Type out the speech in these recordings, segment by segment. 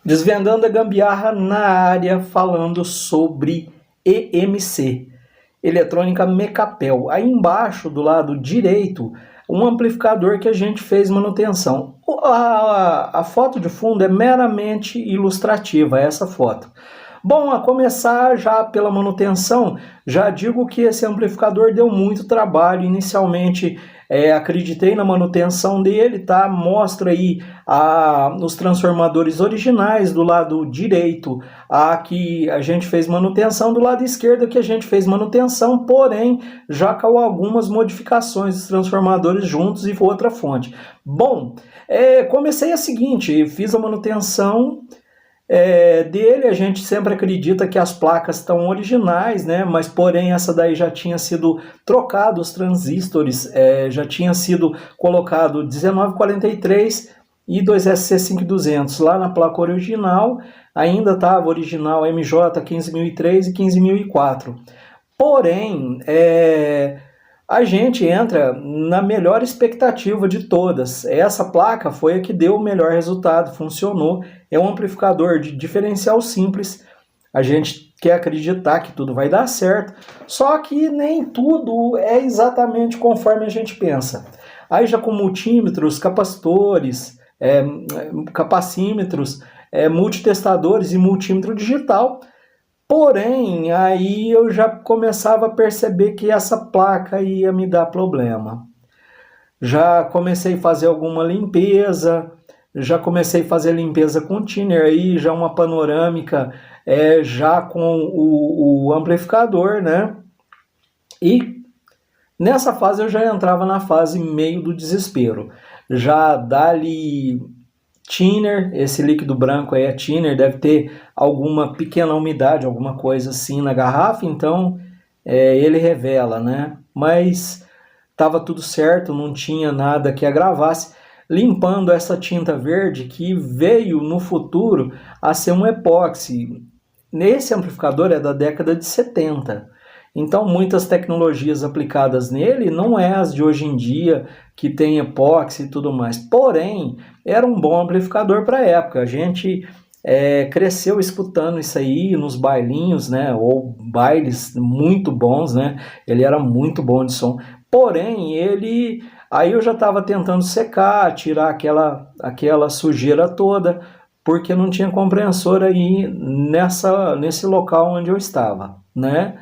Desvendando a gambiarra na área, falando sobre EMC, eletrônica Mecapel. Aí embaixo, do lado direito, um amplificador que a gente fez manutenção. A foto de fundo é meramente ilustrativa, essa foto. Bom, a começar já pela manutenção, já digo que esse amplificador deu muito trabalho. Inicialmente acreditei na manutenção dele, tá? Mostra aí os transformadores originais do lado direito, que a gente fez manutenção, do lado esquerdo que a gente fez manutenção, porém já com algumas modificações dos transformadores juntos e outra fonte. Bom, comecei a seguinte, fiz a manutenção dele. A gente sempre acredita que as placas estão originais, né? Mas porém essa daí já tinha sido trocado, os transistores já tinha sido colocado 1943 e 2SC5200 lá na placa original, ainda estava original MJ 15003 e 15004. Porém, a gente entra na melhor expectativa de todas. Essa placa foi a que deu o melhor resultado, funcionou. É um amplificador de diferencial simples. A gente quer acreditar que tudo vai dar certo, só que nem tudo é exatamente conforme a gente pensa. Aí já com multímetros, capacitores, capacímetros, multitestadores e multímetro digital. Porém, aí eu já começava a perceber que essa placa ia me dar problema. Já comecei a fazer alguma limpeza, já comecei a fazer limpeza com thinner, aí já uma panorâmica já com o amplificador, né? E nessa fase eu já entrava na fase meio do desespero. Já dali thinner, esse líquido branco aí é thinner, deve ter alguma pequena umidade, alguma coisa assim na garrafa, então ele revela, né? Mas estava tudo certo, não tinha nada que agravasse. Limpando essa tinta verde que veio no futuro a ser um epóxi. Nesse amplificador é da década de 70. Então muitas tecnologias aplicadas nele não é as de hoje em dia, que tem epóxi e tudo mais. Porém, era um bom amplificador para a época. A gente cresceu escutando isso aí nos bailinhos, né? Ou bailes muito bons, né? Ele era muito bom de som. Porém, aí eu já estava tentando secar, tirar aquela sujeira toda, porque não tinha compressor aí nesse local onde eu estava, né?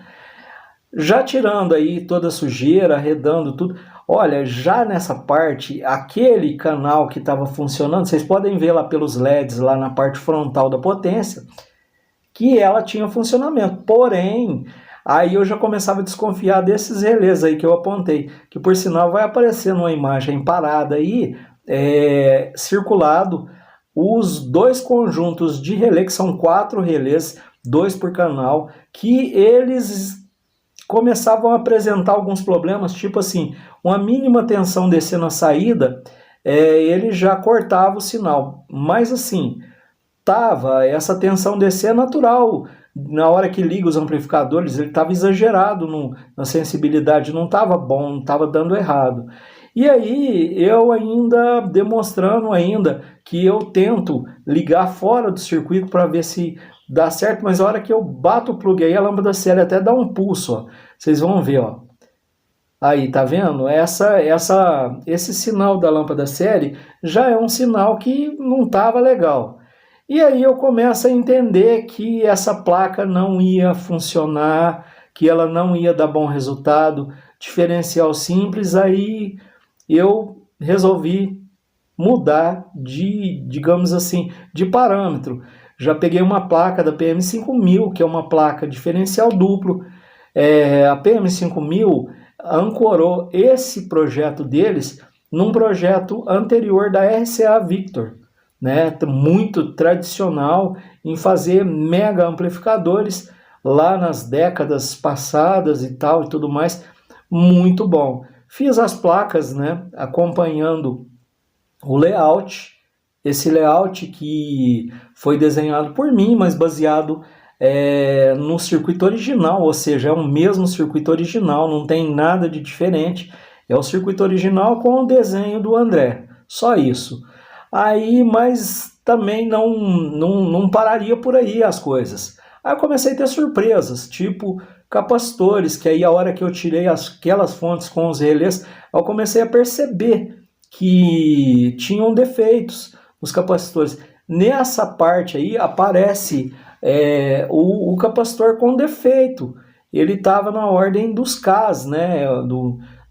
Já tirando aí toda a sujeira, arredando tudo. Olha, já nessa parte, aquele canal que estava funcionando, vocês podem ver lá pelos LEDs, lá na parte frontal da potência, que ela tinha funcionamento. Porém, aí eu já começava a desconfiar desses relés aí que eu apontei, que por sinal vai aparecer numa imagem parada aí, circulado, os dois conjuntos de relé, que são 4 relés, 2 por canal, que eles começavam a apresentar alguns problemas, tipo assim, uma mínima tensão descendo a saída, ele já cortava o sinal. Mas assim, essa tensão descer é natural. Na hora que liga os amplificadores, ele estava exagerado na sensibilidade, não estava bom, não estava dando errado. E aí, eu ainda demonstrando que eu tento ligar fora do circuito para ver se dá certo, mas a hora que eu bato o plug aí, a lâmpada série até dá um pulso, ó. Vocês vão ver, ó. Aí, tá vendo? Esse sinal da lâmpada série já é um sinal que não estava legal. E aí eu começo a entender que essa placa não ia funcionar, que ela não ia dar bom resultado, diferencial simples. Aí eu resolvi mudar digamos assim, de parâmetro. Já peguei uma placa da PM5000, que é uma placa diferencial duplo. A PM5000 ancorou esse projeto deles num projeto anterior da RCA Victor, né? Muito tradicional em fazer mega amplificadores lá nas décadas passadas e tal e tudo mais. Muito bom. Fiz as placas, né, acompanhando o layout, esse layout que foi desenhado por mim, mas baseado no circuito original, ou seja, é o mesmo circuito original, não tem nada de diferente, é o circuito original com o desenho do André, só isso. Aí, mas também não pararia por aí as coisas. Aí eu comecei a ter surpresas, tipo capacitores, que aí a hora que eu tirei aquelas fontes com os relés, eu comecei a perceber que tinham defeitos nos capacitores. Nessa parte aí aparece o capacitor com defeito. Ele estava na ordem dos Ks, né?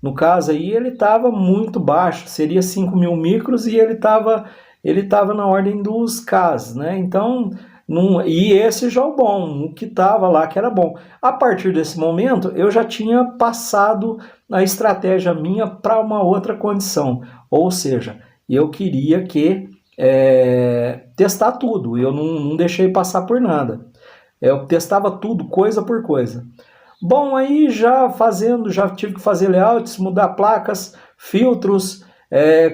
No caso aí ele estava muito baixo, seria 5.000 micros e ele tava na ordem dos Ks, né? Então, e esse já é o bom, o que estava lá que era bom. A partir desse momento eu já tinha passado a estratégia minha para uma outra condição, ou seja, eu queria testar tudo, eu não deixei passar por nada. Eu testava tudo, coisa por coisa. Bom, aí já tive que fazer layouts, mudar placas, filtros,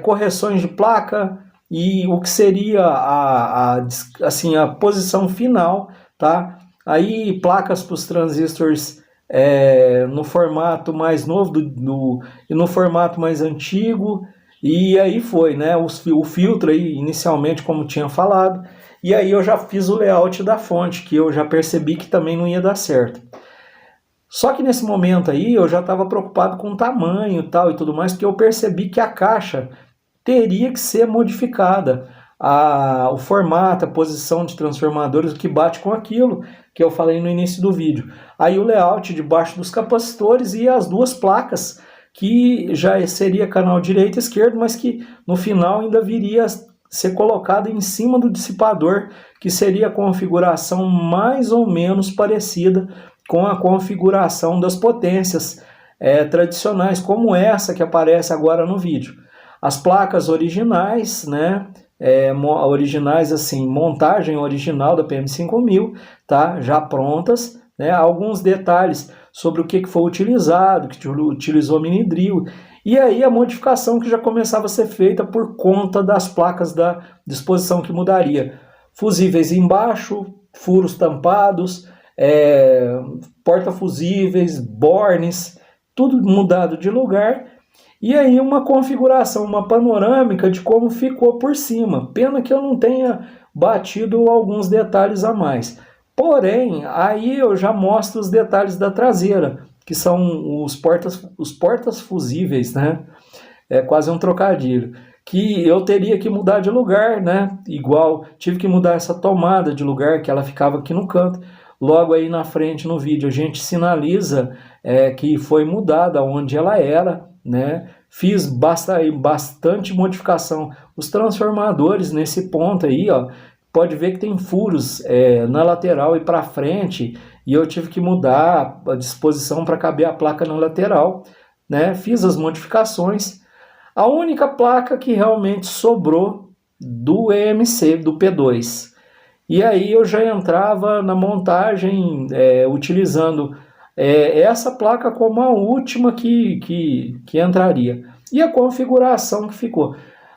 correções de placa e o que seria assim, a posição final, tá? Aí placas para os transistores no formato mais novo e no formato mais antigo, e aí foi, né? O filtro aí inicialmente, como tinha falado, e aí eu já fiz o layout da fonte, que eu já percebi que também não ia dar certo. Só que nesse momento aí eu já estava preocupado com o tamanho tal, e tudo mais, porque eu percebi que a caixa teria que ser modificada. O formato, a posição de transformadores, o que bate com aquilo que eu falei no início do vídeo. Aí o layout debaixo dos capacitores e as duas placas, que já seria canal direito e esquerdo, mas que no final ainda viria a ser colocado em cima do dissipador, que seria a configuração mais ou menos parecida com a configuração das potências tradicionais, como essa que aparece agora no vídeo. As placas originais, né, originais assim, montagem original da PM5000, tá, já prontas, né, alguns detalhes sobre o que foi utilizado, que utilizou mini drill, e aí a modificação que já começava a ser feita por conta das placas da disposição que mudaria. Fusíveis embaixo, furos tampados, porta-fusíveis, bornes, tudo mudado de lugar, e aí uma configuração, uma panorâmica de como ficou por cima. Pena que eu não tenha batido alguns detalhes a mais. Porém, aí eu já mostro os detalhes da traseira, que são os portas fusíveis, né? É quase um trocadilho. Que eu teria que mudar de lugar, né? Igual, tive que mudar essa tomada de lugar, que ela ficava aqui no canto. Logo aí na frente no vídeo a gente sinaliza que foi mudada onde ela era, né? Fiz bastante modificação. Os transformadores nesse ponto aí, ó, pode ver que tem furos na lateral e para frente, e eu tive que mudar a disposição para caber a placa na lateral, né? Fiz as modificações. A única placa que realmente sobrou do EMC, do P2. E aí eu já entrava na montagem utilizando essa placa como a última que entraria. E a configuração que ficou.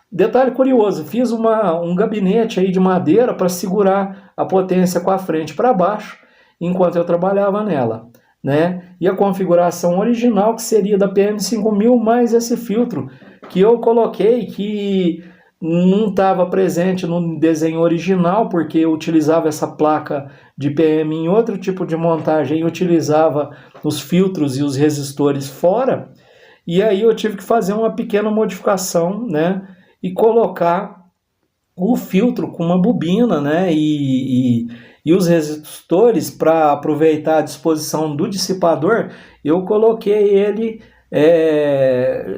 Detalhe curioso, fiz um gabinete aí de madeira para segurar a potência com a frente para baixo, enquanto eu trabalhava nela, né? E a configuração original, que seria da PM5000, mais esse filtro que eu coloquei, que não estava presente no desenho original, porque eu utilizava essa placa de PM em outro tipo de montagem e utilizava os filtros e os resistores fora, e aí eu tive que fazer uma pequena modificação, né, e colocar o filtro com uma bobina, né, e os resistores, para aproveitar a disposição do dissipador, eu coloquei ele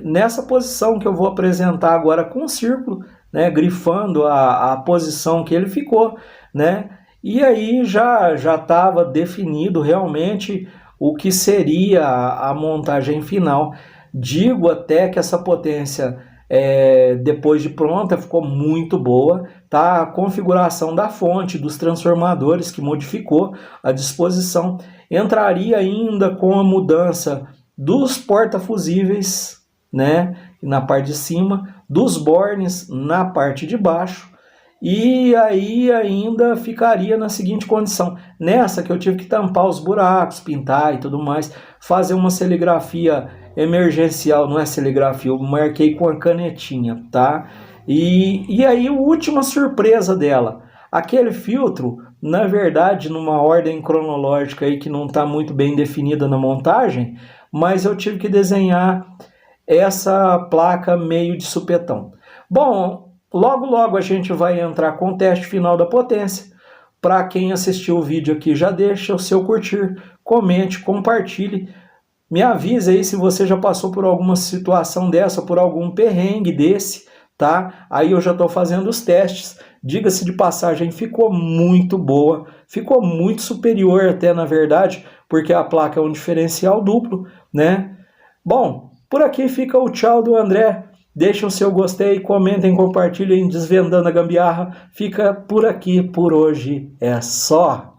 nessa posição que eu vou apresentar agora com o círculo, né, grifando a posição que ele ficou, né, e aí já estava definido realmente o que seria a montagem final. Digo até que essa potência, depois de pronta, ficou muito boa, tá? A configuração da fonte, dos transformadores, que modificou a disposição, entraria ainda com a mudança dos porta-fusíveis, né, na parte de cima, dos bornes na parte de baixo, e aí ainda ficaria na seguinte condição, nessa que eu tive que tampar os buracos, pintar e tudo mais, fazer uma serigrafia emergencial, não é serigrafia, eu marquei com a canetinha, tá? E aí, a última surpresa dela, aquele filtro, na verdade, numa ordem cronológica aí que não está muito bem definida na montagem, mas eu tive que desenhar essa placa meio de supetão. Bom, logo logo a gente vai entrar com o teste final da potência. Para quem assistiu o vídeo aqui, já deixa o seu curtir, comente, compartilhe. Me avise aí se você já passou por alguma situação dessa, por algum perrengue desse, tá? Aí eu já estou fazendo os testes. Diga-se de passagem, ficou muito boa, ficou muito superior até, na verdade, porque a placa é um diferencial duplo, né? Bom, por aqui fica o tchau do André. Deixem o seu gostei, comentem, compartilhem, Desvendando a Gambiarra. Fica por aqui por hoje. É só!